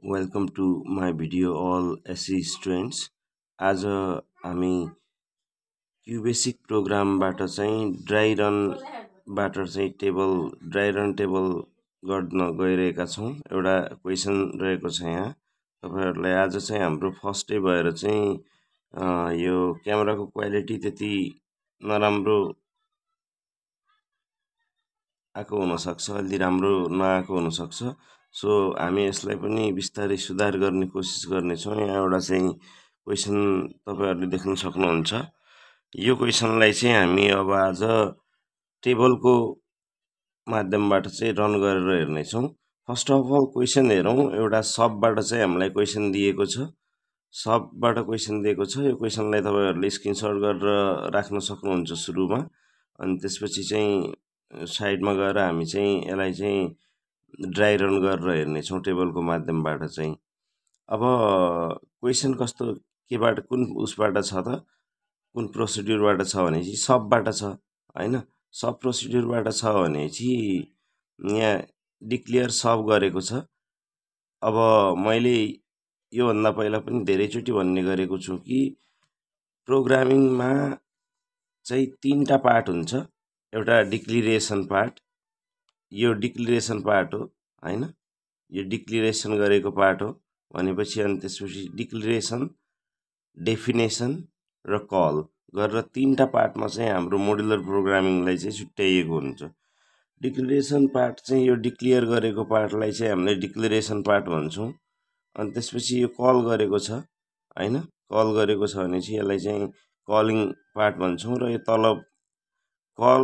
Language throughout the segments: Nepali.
Welcome to my video all SE students. आज हामी क्युबेसिक प्रोग्रामबाट चाहिँ ड्राई रनबाट चाहिँ ड्राई रन टेबल गर्न गइरहेका छौँ। एउटा क्वेसन रहेको छ यहाँ तपाईहरुलाई। आज चाहिँ हाम्रो फर्स्ट डे भएर चाहिँ यो क्यामेराको क्वालिटी त्यति नराम्रो आएको हुन सक्छ, अलि राम्रो नआएको हुन सक्छ। सो हामी यसलाई पनि बिस्तारै सुधार गर्ने कोसिस गर्नेछौँ। यहाँ एउटा चाहिँ क्वेसन तपाईहरुले देख्न सक्नुहुन्छ। यो क्वेसनलाई चाहिँ हामी अब आज टेबलको माध्यमबाट चाहिँ रन गरेर हेर्नेछौँ। फर्स्ट अफ अल क्वेसन हेरौँ। एउटा सबबाट चाहिँ हामीलाई क्वेसन दिएको छ। सबबाट क्वेसन दिएको छ। यो क्वेसनलाई तपाईहरुले स्क्रिनशट गरेर राख्न सक्नुहुन्छ सुरुमा। अनि त्यसपछि चाहिँ साइडमा गएर हामी चाहिँ यसलाई चाहिँ ड्राई रन गरेर हेर्नेछौँ टेबलको माध्यमबाट चाहिँ। अब क्वेसन कस्तो केबाट कुन उसबाट छ त, कुन प्रोसिड्युरबाट छ भने चाहिँ सबबाट छ हैन। सब प्रोसिड्युरबाट छ भने चाहिँ यहाँ डिक्लेयर सब गरेको छ। अब मैले यो भन्दा पहिला पनि धेरैचोटि भन्ने गरेको छु कि प्रोग्रामिङमा चाहिँ तीनटा पार्ट हुन्छ। एउटा डिक्लेरेसन पार्ट, यो डिक्लेरेसन पार्ट हो हैन। यो डिक्लेरेसन गरेको पार्ट हो भनेपछि अनि त्यसपछि डिक्लेरेसन, डेफिनेसन र कल गरेर तीनटा पार्टमा चाहिँ हाम्रो मोडुलर प्रोग्रामिङलाई चाहिँ छुट्याइएको हुन्छ। डिक्लेरेसन पार्ट चाहिँ यो डिक्लेयर गरेको पार्टलाई चाहिँ हामीले डिक्लेरेसन पार्ट भन्छौँ। अनि त्यसपछि यो कल गरेको छ हैन, कल गरेको छ भने चाहिँ यसलाई चाहिँ कलिङ पार्ट भन्छौँ। र यो तल कल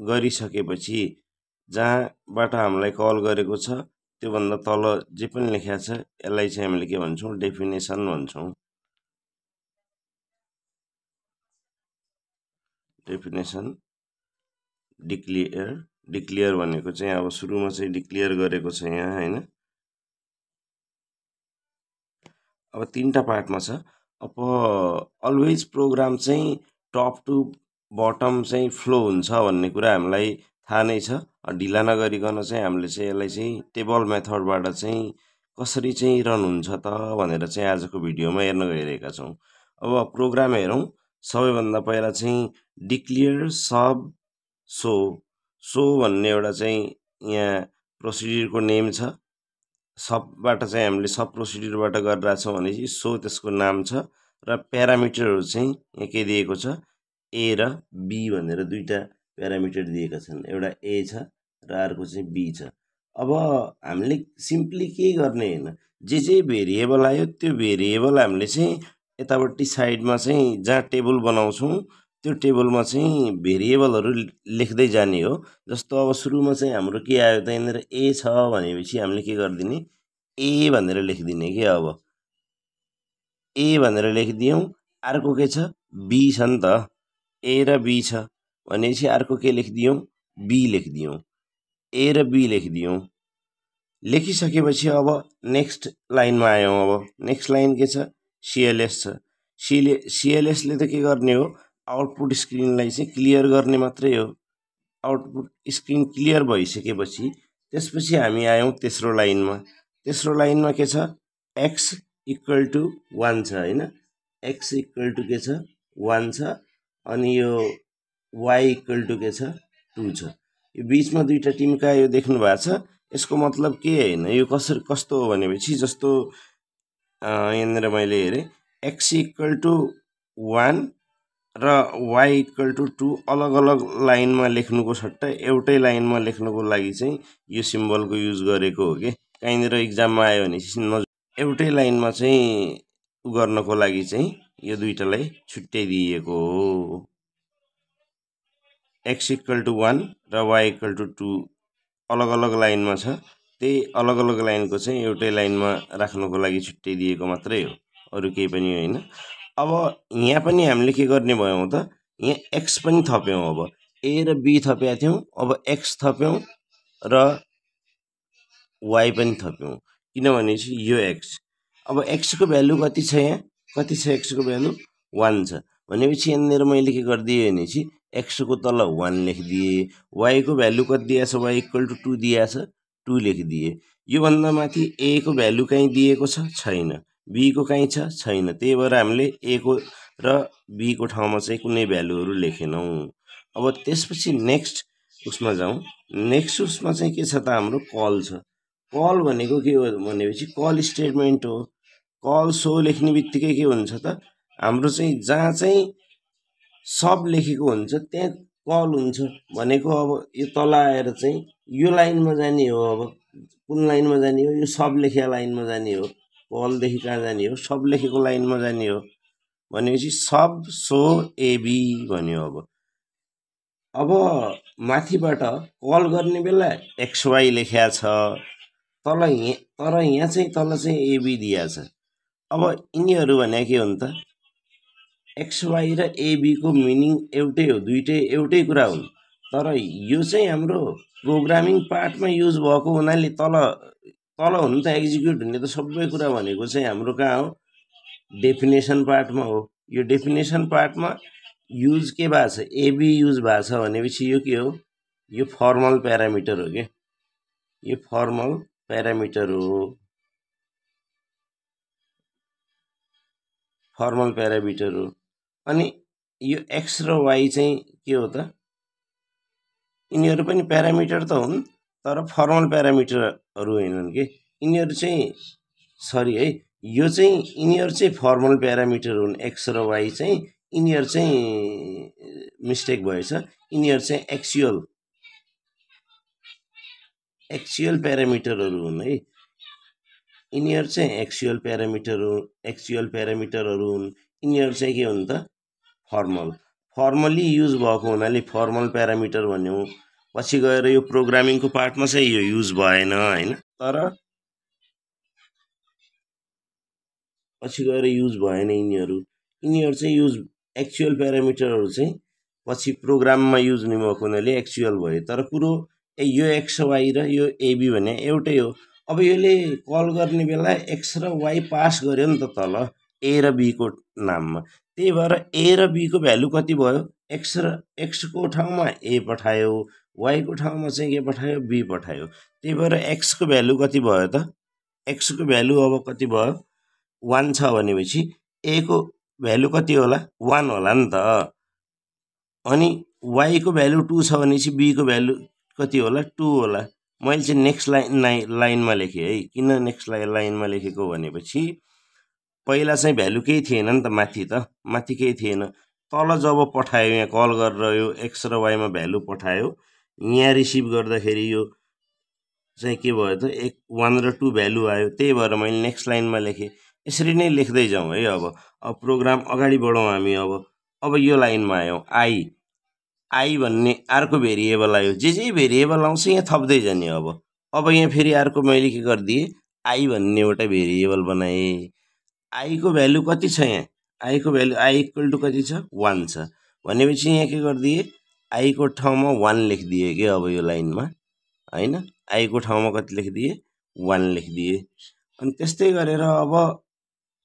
गरिसकेपछि जहाँबाट हामीलाई कल गरेको छ त्यो भन्दा तल जे पनि लेखेको छ यसलाई चाहिँ हामीले के भन्छौँ, डेफिनेसन भन्छौँ। डेफिनेसन, डिक्लेयर भनेको चाहिँ अब सुरुमा चाहिँ डिक्लेयर गरेको छ यहाँ हैन। अब तीनटा पार्टमा छ। अब अलवेज प्रोग्राम चाहिँ टप टु बटम चाहिँ फ्लो हुन्छ भन्ने कुरा हामीलाई थाहा नै छ। ढिला नगरिकन चाहिँ हामीले चाहिँ यसलाई चाहिँ टेबल मेथडबाट चाहिँ कसरी चाहिँ रन हुन्छ त भनेर चाहिँ आजको भिडियोमा हेर्न गइरहेका छौँ। अब प्रोग्राम हेरौँ। सबैभन्दा पहिला चाहिँ डिक्लेयर सब सो भन्ने एउटा चाहिँ यहाँ प्रोसिड्युरको नेम छ। सबबाट चाहिँ हामीले सब प्रोसिड्युरबाट गरिरहेछौँ भने चाहिँ सो त्यसको नाम छ। र प्यारामिटरहरू चाहिँ यहाँ के दिएको छ, ए र बी भनेर दुईटा प्यारामिटर दिएका छन्। एउटा ए छ र अर्को चाहिँ बी छ। अब हामीले सिम्पली के गर्ने हैन, जे भेरिएबल आयो त्यो भेरिएबल हामीले चाहिँ यतापट्टि साइडमा चाहिँ जहाँ टेबल बनाउँछौँ त्यो टेबलमा चाहिँ भेरिएबलहरू लेख्दै जाने हो। जस्तो अब सुरुमा चाहिँ हाम्रो के आयो त, यहाँनिर ए छ भनेपछि हामीले के गरिदिने, ए भनेर लेखिदिने के। अब ए भनेर लेखिदियौँ। अर्को के छ, बी छ नि त, ए र बी छ भनेपछि अर्को के लेखिदियौँ, बी लेखिदियौँ। ए र बी लेखिदियौँ। लेखिसकेपछि अब नेक्स्ट लाइनमा आयौँ। अब नेक्स्ट लाइन के छ, सिएलएस छ। सिएलएसले त के गर्ने हो, आउटपुट स्क्रिनलाई चाहिँ क्लियर गर्ने मात्रै हो। आउटपुट स्क्रिन क्लियर भइसकेपछि त्यसपछि हामी आयौँ तेस्रो लाइनमा। तेस्रो लाइनमा के छ, एक्स इक्वल टु 1 छ हैन। एक्स इक्वल टु के छ, 1 छ। अनि यो वाई इक्वल टु के छ, 2 छ। यो बीचमा दुईटा टिम्का यो देख्नु भएको छ। यसको मतलब के हैन, यो कस्तो हो भनेपछि जस्तो यहाँनिर मैले हेरेँ एक्स इक्वल टु 1 र वाई इक्वल टु 2 अलग अलग लाइनमा लेख्नुको सट्टा एउटै लाइनमा लेख्नुको लागि चाहिँ यो सिम्बलको युज गरेको हो के। कहीँनिर इक्जाममा आयो भने एउटै लाइनमा चाहिँ गर्नको लागि चाहिँ यो दुईटालाई छुट्याइदिएको हो। एक्स इक्वल टु 1 र वाई इक्वल टु 2 अलग अलग लाइनमा छ। त्यही अलग अलग लाइनको चाहिँ एउटै लाइनमा राख्नुको लागि छुट्याइदिएको मात्रै हो, अरू केही पनि होइन। अब यहाँ पनि हामीले के गर्ने भयौँ त, यहाँ एक्स पनि थप्यौँ। अब ए र बी थपेका थियौँ, अब एक्स थप्यौँ र वाई पनि थप्यौँ किनभने चाहिँ यो एक्स। अब एक्सको भ्यालु कति छ, यहाँ कति छ एक्सको भ्यालु, 1 छ भनेपछि यहाँनिर मैले के गरिदिएँ भनेपछि एक्सको तल 1 लेखिदिएँ। वाईको भ्यालु कति दिएको छ, वाई इक्वल टु 2 दिएको छ, 2 लेखिदिएँ। योभन्दा माथि ए को भ्यालु कहीँ दिएको छ छैन, बी को कहीँ छ छैन, त्यही भएर हामीले ए को र बी को ठाउँमा चाहिँ कुनै भ्यालुहरू लेखेनौँ। अब त्यसपछि नेक्स्ट उसमा जाउँ। नेक्स्ट उसमा चाहिँ के छ त हाम्रो कल छ। कल भनेको के हो भनेपछि कल स्टेटमेन्ट हो। कल सो लेख्ने बित्तिकै के हुन्छ त हाम्रो चाहिँ जहाँ चाहिँ सब लेखेको हुन्छ त्यहाँ कल हुन्छ भनेको। अब यो तल आएर चाहिँ यो लाइनमा जाने हो। अब कुन लाइनमा जाने हो? यो सब लेखेको लाइनमा जाने हो। कलदेखि कहाँ जाने हो? सब लेखेको लाइनमा जाने हो भनेपछि सब सो एबी भन्यो। अब माथिबाट कल गर्ने बेला एक्सवाई लेख्या छ, तर यहाँ चाहिँ तल चाहिँ एबी दिया छ। अब यिनीहरू भने के हुन् त? एक्सवाई र एबीको मिनिङ एउटै हो, दुइटै एउटै कुरा हुन्। तर यो चाहिँ हाम्रो प्रोग्रामिङ पार्टमा युज भएको हुनाले तल हुनु त एक्जिक्युट हुने त सबै कुरा भनेको चाहिँ हाम्रो कहाँ हो? डेफिनेसन पार्टमा हो। यो डेफिनेसन पार्टमा युज के भएको छ? एबी युज भएको छ भनेपछि यो के हो? यो फर्मल प्यारामिटर हो के? यो फर्मल प्यारामिटर हो। फर्मल प्यारामिटर हो। अनि यो एक्स र वाई चाहिँ के हो त? यिनीहरू पनि प्यारामिटर त हुन्, तर फर्मल प्यारामिटरहरू होइनन् के? यिनीहरू चाहिँ सरी है, यो चाहिँ यिनीहरू चाहिँ फर्मल प्यारामिटर हुन्। एक्स र वाई चाहिँ यिनीहरू चाहिँ मिस्टेक भएछ। यिनीहरू चाहिँ एक्चुअल प्यारामिटरहरू हुन् है। यिनीहरू चाहिँ एक्चुअल प्यारामिटरहरू हुन्। यिनीहरू चाहिँ के हुन् त? फर्मली युज भएको हुनाले फर्मल प्यारामिटर भन्यौँ। पछि गएर यो प्रोग्रामिङको पार्टमा चाहिँ यो युज भएन हैन, तर पछि गएर युज भएन। यिनीहरू चाहिँ युज एक्चुअल प्यारामिटरहरू चाहिँ पछि प्रोग्राममा युज हुने भएको हुनाले एक्चुअल भयो। तर कुरो यो एक्स वाई र यो एबी भने एउटै हो। अब यसले कल गर्ने बेला एक्स र वाई पास गर्यो नि त तल ए र बी को नाममा। त्यही भएर ए र बी को भ्यालु कति भयो? एक्स को ठाउँमा ए पठायो, वाई को ठाउँमा चाहिँ के पठायो? बी पठायो। त्यही भएर एक्स को भ्यालु कति भयो त? एक्स को भ्यालु अब कति भयो? 1 छ भनेपछि ए को भ्यालु कति होला? 1 होला नि त। अनि वाई को भ्यालु 2 छ भनेपछि बी को भ्यालु कति होला? 2 होला। मैले चाहिँ नेक्स्ट लाइनमा लेखेँ है। किन नेक्स्ट लाइनमा लेखेको भनेपछि पहिला चाहिँ भ्यालु केही थिएन नि त, माथि केही थिएन। तल जब पठायो, यहाँ कल गरेर यो एक्स र वाईमा भ्यालु पठायो, यहाँ रिसिभ गर्दाखेरि यो चाहिँ के भयो त? 1 र 2 भ्यालु आयो। त्यही भएर मैले नेक्स्ट लाइनमा लेखेँ। यसरी नै लेख्दै जाउँ है। अब प्रोग्राम अगाडि बढौँ हामी। अब यो लाइनमा आयौँ। आई भन्ने अर्को भेरिएबल आयो। जे भेरिएबल आउँछ यहाँ थप्दै जाने। अब यहाँ फेरि अर्को मैले के गरिदिएँ? आई भन्ने एउटा भेरिएबल बनाएँ। आई को भ्यालु कति छ? यहाँ आई को भ्यालु आई इक्वल टु कति छ? 1 छ भनेपछि यहाँ के गरिदिएँ? आई को ठाउँमा 1 लेखिदिएँ के? अब यो लाइनमा हैन, आई को ठाउँमा कति लेखिदिएँ? 1 लेखिदिएँ। अनि त्यस्तै गरेर अब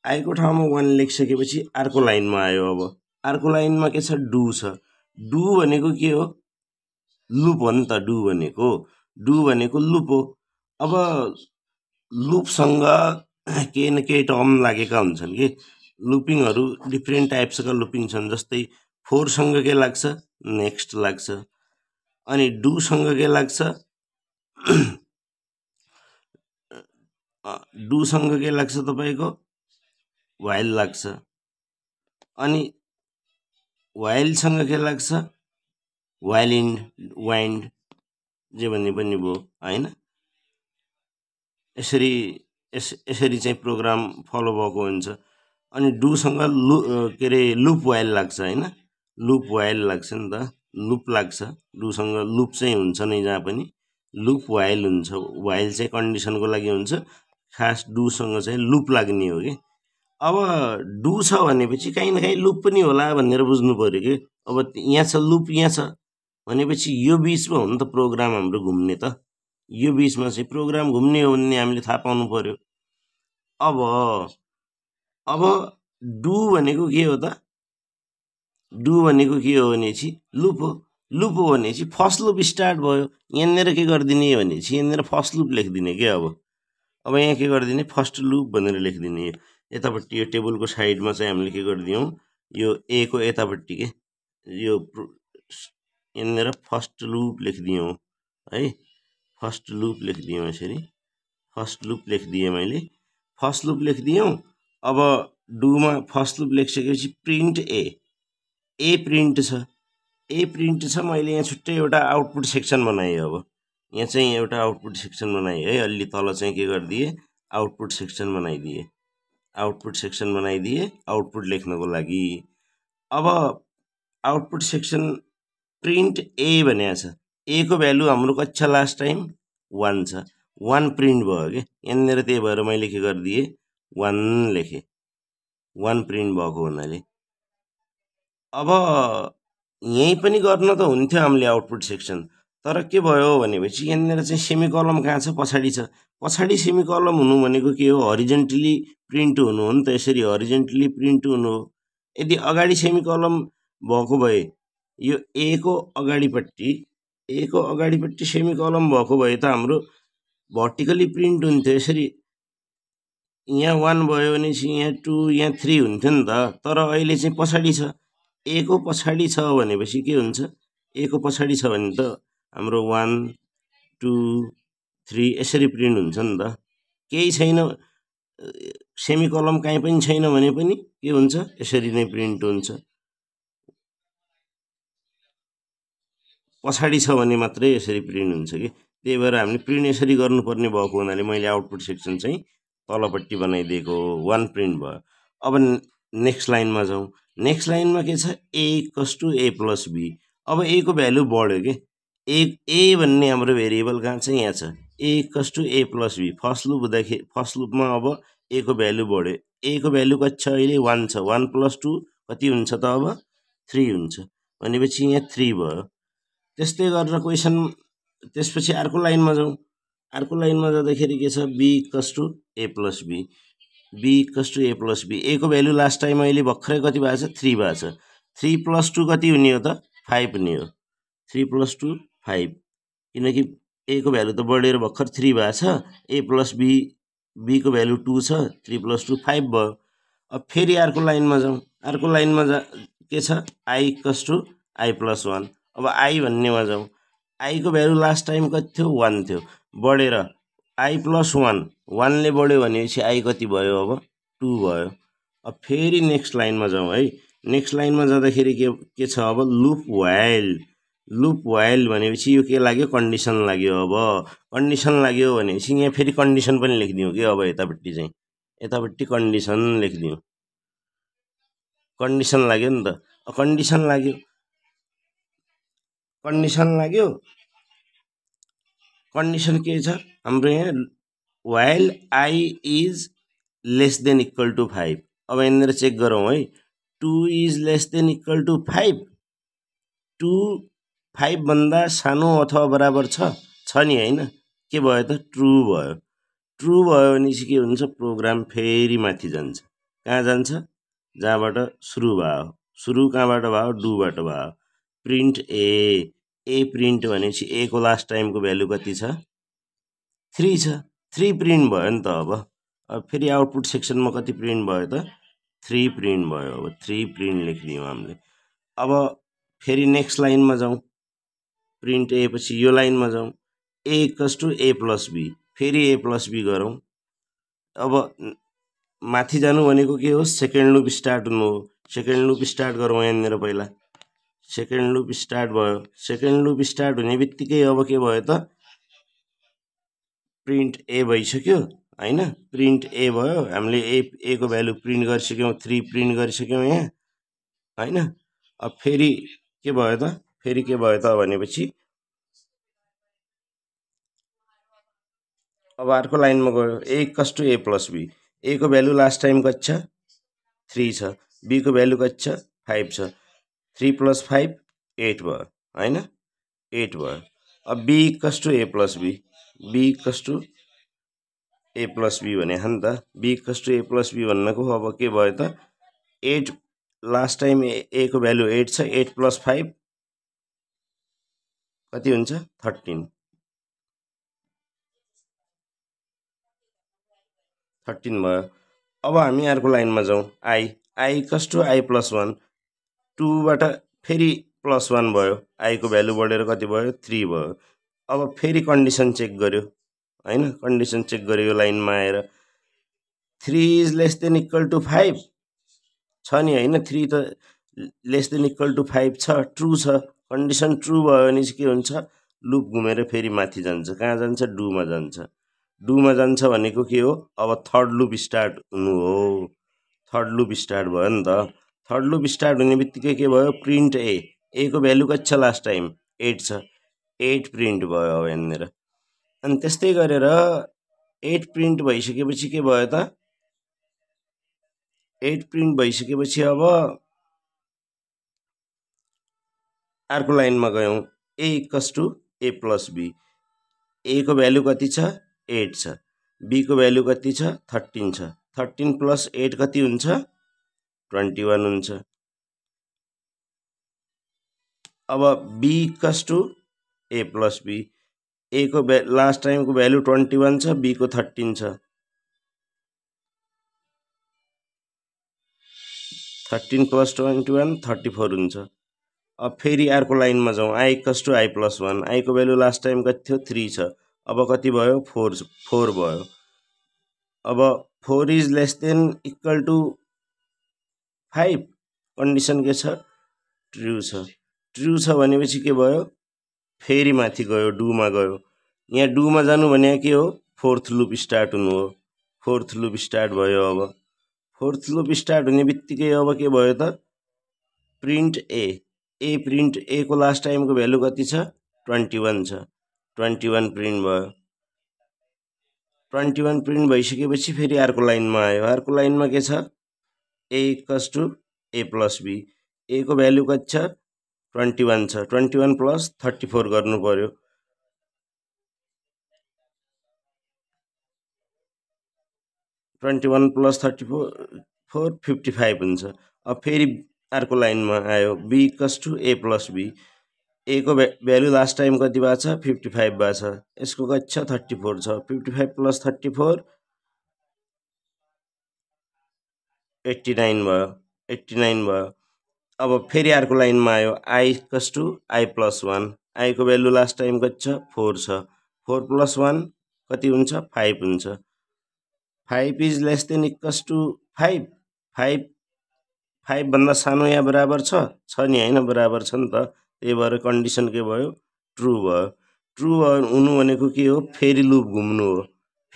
आई को ठाउँमा 1 लेखिसकेपछि अर्को लाइनमा आयो। अब अर्को लाइनमा के छ? डु छ। डु भनेको के हो? लुप हो नि त। डु भनेको लुप हो। अब लुपसँग केही न केही टर्म लागेका हुन्छन् कि लुपिङहरू डिफ्रेन्ट टाइप्सका लुपिङ छन्। जस्तै फोरसँग के लाग्छ? नेक्स्ट लाग्छ। अनि डुसँग के लाग्छ? डुसँग के लाग्छ तपाईँको? वाइल लाग्छ। अनि वाइलसँग के लाग्छ? वाइल इन्ड, वाइन्ड, जे भन्ने पनि भयो हैन। यसरी चाहिँ प्रोग्राम फलो भएको हुन्छ। अनि डुसँग के अरे लुप वाइल लाग्छ हैन। लुप वाइल लाग्छ नि त, लुप लाग्छ। डुसँग लुप चाहिँ हुन्छ नै जहाँ पनि, लुप वाइल हुन्छ। वाइल चाहिँ कन्डिसनको लागि हुन्छ, खास डुसँग चाहिँ लुप लाग्ने हो कि। अब डु छ भनेपछि काहीँ न काहीँ लुप पनि होला भनेर बुझ्नु पर्यो कि। अब यहाँ छ लुप, यहाँ छ भनेपछि यो बिचमा हो नि त प्रोग्राम हाम्रो घुम्ने त। यो बिचमा चाहिँ प्रोग्राम घुम्ने हो भन्ने हामीले थाहा पाउनु पर्यो। अब डु भनेको के हो त? डु भनेको के हो भनेपछि लुप हो। लुप हो भनेपछि फर्स्ट लुप स्टार्ट भयो। यहाँनिर के गरिदिने भनेपछि यहाँनिर फर्स्ट लुप लेखिदिने के। अब अब यहाँ के गरिदिने फर्स्ट लुप भनेर लेखिदिने यतापट्टि यो टेबलको साइडमा चाहिँ हामीले के गरिदियौँ यो ए को यतापट्टि के यो यहाँनिर फर्स्ट लुप लेखिदियौँ है फर्स्ट लुप लेखिदियौँ यसरी फर्स्ट लुप लेखिदिएँ मैले फर्स्ट लुप लेखिदियौँ अब डुमा फर्स्ट लुप लेखिसकेपछि प्रिन्ट ए प्रिन्ट छ ए प्रिन्ट छ मैले यहाँ छुट्टै एउटा आउटपुट सेक्सन बनाएँ अब यहाँ चाहिँ एउटा आउटपुट सेक्सन बनाएँ है अलि तल चाहिँ के गरिदिएँ आउटपुट सेक्सन बनाइदिएँ आउटपुट लेख्नको लागि अब आउटपुट सेक्सन प्रिन्ट ए भनेको छ ए को भ्यालु हाम्रो कति छ लास्ट टाइम 1 छ 1 प्रिन्ट भयो के यहाँनिर त्यही भएर मैले के गरिदिएँ 1 लेखेँ 1 प्रिन्ट भएको हुनाले अब यहीँ पनि गर्न त हुन्थ्यो हामीले आउटपुट सेक्सन तर के भयो भनेपछि यहाँनिर चाहिँ सेमिकलम कहाँ छ पछाडि सेमिकलम हुनु भनेको के हो हरिजेन्टली प्रिन्ट हुनु हो नि त यसरी हरिजेन्टली प्रिन्ट हुनु हो यदि अगाडि सेमिकलम भएको भए यो ए को अगाडिपट्टि सेमिकलम भएको भए त हाम्रो भर्टिकली प्रिन्ट हुन्थ्यो यसरी यहाँ 1 भयो भनेपछि यहाँ 2 यहाँ 3 हुन्थ्यो नि त तर अहिले चाहिँ पछाडि छ ए को पछाडि छ भनेपछि के हुन्छ ए को पछाडि छ भने त हाम्रो 1 2 3 यसरी प्रिन्ट हुन्छ नि त केही छैन सेमिकलम कहीँ पनि छैन भने पनि के हुन्छ यसरी नै प्रिन्ट हुन्छ पछाडि छ भने मात्रै यसरी प्रिन्ट हुन्छ कि त्यही भएर हामीले प्रिन्ट यसरी गर्नुपर्ने भएको हुनाले मैले आउटपुट सेक्सन चाहिँ तलपट्टि बनाइदिएको 1 प्रिन्ट भयो अब नेक्स्ट लाइनमा जाउँ नेक्स्ट लाइनमा के छ A equals to A plus B अब ए को भ्यालु बढ्यो के ए भन्ने हाम्रो भेरिएबल कहाँ छ यहाँ छ A equals to A plus B first loop हुँदाखेरि फर्स्ट लुपमा अब ए को भ्यालु बढ्यो ए को भ्यालु कति छ अहिले 1 छ 1 प्लस 2 कति हुन्छ त अब 3 हुन्छ भनेपछि यहाँ 3 भयो त्यस्तै गरेर क्वेसन त्यसपछि अर्को लाइनमा जाउँ अर्को लाइनमा जाँदाखेरि के छ B equals to A plus B A plus B A को भ्यालु लास्ट टाइम अहिले भर्खरै कति भएको छ 3 भएको छ 3 प्लस 2 कति हुने हो त 5 हुने हो 3 प्लस 2 5 किनकि ए को भ्यालु त बढेर भर्खर 3 भएको छ ए प्लस बी को भ्यालु 2 छ 3 प्लस 2 5 भयो अब फेरि अर्को लाइनमा जाउँ अर्को लाइनमा के छ i equals to i plus 1 अब आई भन्नेमा जाउँ आई को भ्यालु लास्ट टाइम कति थियो 1 थियो बढेर आई प्लस 1 1 ले बढ्यो भनेपछि आई कति भयो अब 2 भयो अब फेरि नेक्स्ट लाइनमा जाउँ है नेक्स्ट लाइनमा जाँदाखेरि के छ अब लुप वाइल भनेपछि यो के लाग्यो कन्डिसन लाग्यो अब कन्डिसन लाग्यो भनेपछि यहाँ फेरि कन्डिसन पनि लेखिदिउँ कि अब यतापट्टि कन्डिसन लेखिदिउँ कन्डिसन लाग्यो नि त कन्डिसन लाग्यो कन्डिसन के छ हाम्रो यहाँ while i is less than equal to 5 अब यहाँनिर चेक गरौँ है 2 is less than equal to 5 2 5 भन्दा सानो अथवा बराबर छ नि हैन के भयो त ट्रु भयो भनेपछि के हुन्छ प्रोग्राम फेरि माथि जान्छ कहाँ जान्छ जहाँबाट सुरु भयो सुरु कहाँबाट भयो डुबाट भयो प्रिन्ट ए प्रिन्ट भनेपछि ए को लास्ट टाइमको भ्यालु कति छ 3 छ 3 प्रिन्ट भयो नि त अब फेरि आउटपुट सेक्सनमा कति प्रिन्ट भयो त 3 प्रिन्ट भयो अब 3 प्रिन्ट लेखिदियौँ हामीले अब फेरि नेक्स्ट लाइनमा जाउँ प्रिन्ट ए पछि यो लाइनमा जाउँ A equals to A plus B फेरि ए प्लस बी गरौँ अब माथि जानु भनेको के हो सेकेन्ड लुप स्टार्ट हुनु हो सेकेन्ड लुप स्टार्ट गरौँ यहाँनिर पहिला सेकेन्ड लुप स्टार्ट भयो सेकेन्ड लुप स्टार्ट हुने बित्तिकै अब के भयो त प्रिन्ट ए भइसक्यो हैन प्रिन्ट ए भयो हामीले ए को भ्यालु प्रिन्ट गरिसक्यौँ 3 प्रिन्ट गरिसक्यौँ यहाँ हैन अब फेरि के भयो त भनेपछि अब अर्को लाइनमा गयो A equals to A plus B A को भ्यालु लास्ट टाइम कति छ 3 छ बी को भ्यालु कति छ 5 छ 3 प्लस 5 8 भयो हैन 8 भयो अब be equals to A plus b भने नि त b equals to A plus b भन्नको अब के भयो त 8 लास्ट टाइम ए को भ्यालु 8 छ 8 प्लस 5 कति हुन्छ 13 13 भयो। अब हामी अर्को लाइनमा जाउँ। I i equals to i plus 1, 2 बाट फेरि प्लस 1 भयो, आई को भ्यालु बढेर कति भयो 3 भयो। अब फेरि कन्डिसन चेक गर्यो हैन, कन्डिसन चेक गर्यो यो लाइनमा आएर 3 is less than equal to 5 छ नि हैन, 3 त लेस देन इक्वल टु 5 छ, ट्रु छ। कन्डिसन ट्रु भयो भने चाहिँ के हुन्छ, लुप घुमेर फेरि माथि जान्छ, कहाँ जान्छ, डुमा जान्छ। डुमा जान्छ भनेको के हो, अब थर्ड लुप स्टार्ट हुनु हो, थर्ड लुप स्टार्ट भयो नि त। थर्ड लुप स्टार्ट हुने बित्तिकै के भयो, प्रिन्ट ए को भ्यालु कति छ लास्ट टाइम 8 छ, 8 प्रिन्ट भयो अब यहाँनिर। अनि त्यस्तै गरेर 8 प्रिन्ट भइसकेपछि के भयो त, 8 प्रिन्ट भइसकेपछि अब अर्को लाइनमा गयौँ, A equals to A plus B. A को भ्यालु कति छ 8 छ, बी को भ्यालु कति छ 13 छ, 13 प्लस 8 कति हुन्छ 21 हुन्छ। अब be equals to A plus B, A को लास्ट टाइमको भ्यालु 21 छ, बी को 13 छ, 13 प्लस 21 34 हुन्छ। अब फेरि अर्को लाइनमा जाउँ, i equals to i plus 1, i को भ्यालु लास्ट टाइम कति थियो 3 छ, अब कति भयो 4 भयो। अब 4 is less than equal to 5, condition के छ ट्रु छ। ट्रु छ भनेपछि के भयो, फेरि माथि गयो, डुमा गयो। यहाँ डुमा जानु भने के हो, फोर्थ लुप स्टार्ट हुनु हो, फोर्थ लुप स्टार्ट भयो। अब फोर्थ लुप स्टार्ट हुने बित्तिकै अब के भयो त, प्रिन्ट ए प्रिन्ट ए को लास्ट टाइमको भ्यालु कति छ 21 छ, 21 प्रिन्ट भयो। 21 प्रिन्ट भइसकेपछि फेरि अर्को लाइनमा आयो, अर्को लाइनमा के छ, A equals to A plus B, A को भ्यालु कति छ 21 छ, 21 प्लस 34 गर्नु पर्यो। ट्वेन्टी वान प्लस 34 55 हुन्छ। अब फेरि अर्को लाइनमा आयो, B equals to A plus B, A को भ्यालु लास्ट टाइम कति भएको छ 55 भएको छ, यसको कति छ 34 छ, 55 प्लस 34 89 भयो, 89 भयो। अब फेरि अर्को लाइनमा आयो, i equals to i plus 1, i को भ्यालु लास्ट टाइम कति छ 4 छ, 4 प्लस 1 कति हुन्छ 5 हुन्छ। 5 is less than equals to 5, 5 भन्दा सानो या बराबर छ नि हैन, बराबर छ नि त। त्यही भएर कन्डिसन के भयो ट्रु भयो। ट्रु हुनु भनेको के हो, फेरि लुप घुम्नु हो,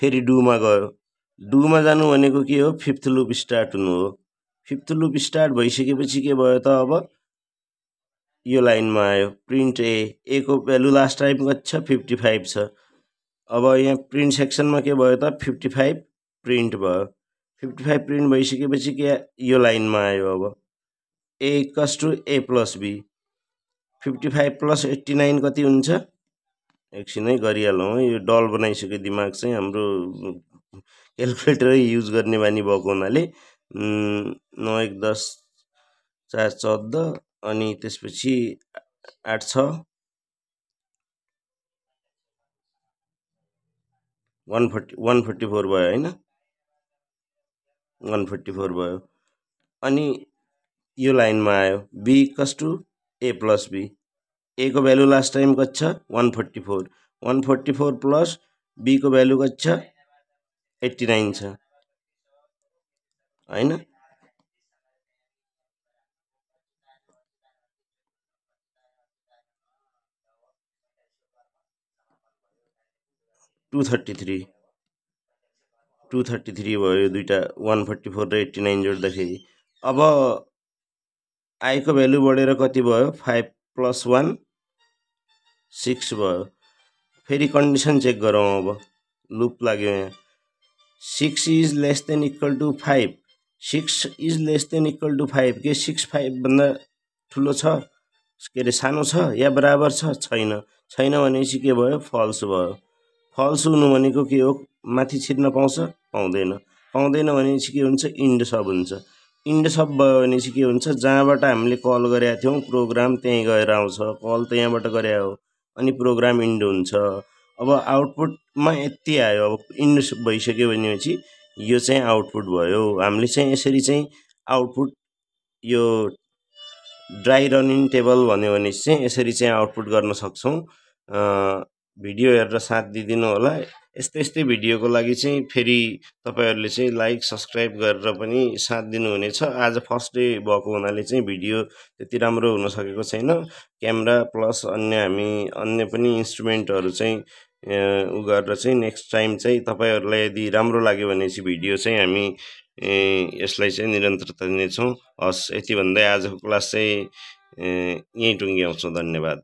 फेरि डुमा गयो। डुमा जानु भनेको के हो, फिफ्थ लुप स्टार्ट हुनु हो। फिफ्थ लुप स्टार्ट भइसकेपछि के भयो त, अब यो लाइनमा आयो, प्रिन्ट ए को भ्यालु लास्ट टाइम कति छ 55 छ। अब यहाँ प्रिन्ट सेक्सनमा के भयो त 55 प्रिन्ट भयो। 55 प्रिन्ट भइसकेपछि के यो लाइनमा आयो, अब A equals to A plus B, 55 plus 89 कति हुन्छ, एकछिनै गरिहालौँ है, यो डल बनाइसक्यो दिमाग चाहिँ हाम्रो, क्यालकुलेटरै युज गर्ने बानी भएको हुनाले। 9 1 10 4 14 अनि त्यसपछि 8 6 144 भयो हैन, 144 भयो। अनि यो लाइनमा आयो, B equals to A plus B, A को भ्यालु लास्ट टाइम कति छ 144, 144 प्लस बी को भ्यालु कति छ 89 छ हैन। 233 भयो दुईटा, 144 र 89 जोड्दाखेरि। अब आई को भ्यालु बढेर कति भयो 5 प्लस 1 6 भयो। फेरि कन्डिसन चेक गरौँ, अब लुप लाग्यो यहाँ, 6 is less than equal to 5, 6 is less than equal to 5, के 6 5 भन्दा ठुलो छ, के अरे सानो छ या बराबर छ, छैन, छैन भनेपछि के भयो फल्स भयो। फल्स हुनु भनेको के हो, माथि छिर्न पाउँछ पाउँदैन, पाउँदैन भनेपछि के हुन्छ इन्ड सब हुन्छ। इन्ड सब भयो भनेपछि के हुन्छ, जहाँबाट हामीले कल गरेका थियौँ प्रोग्राम त्यहीँ गएर आउँछ, कल त यहाँबाट गरे हो, अनि प्रोग्राम इन्ड हुन्छ। अब आउटपुटमा यति आयो, अब इन्ड भइसक्यो भनेपछि यो चाहिँ आउटपुट भयो। हामीले चाहिँ यसरी चाहिँ आउटपुट यो ड्राई रनिङ टेबल भन्यो भने चाहिँ यसरी चाहिँ आउटपुट गर्न सक्छौँ। भिडियो हेरेर साथ दिदिनु होला। यस्तै यस्तै भिडियोको लागि चाहिँ फेरि तपाईँहरूले चाहिँ लाइक सब्सक्राइब गरेर पनि साथ दिनुहुनेछ। आज फर्स्ट डे भएको हुनाले चाहिँ भिडियो त्यति राम्रो हुन सकेको छैन। क्यामेरा प्लस अन्य पनि इन्स्ट्रुमेन्टहरू चाहिँ उ गरेर चाहिँ नेक्स्ट टाइम चाहिँ तपाईँहरूलाई यदि राम्रो लाग्यो भने चाहिँ भिडियो चाहिँ हामी यसलाई चाहिँ निरन्तरता दिनेछौँ। हस्, यति भन्दै आजको क्लास चाहिँ यहीँ टुङ्ग्याउँछौँ। धन्यवाद।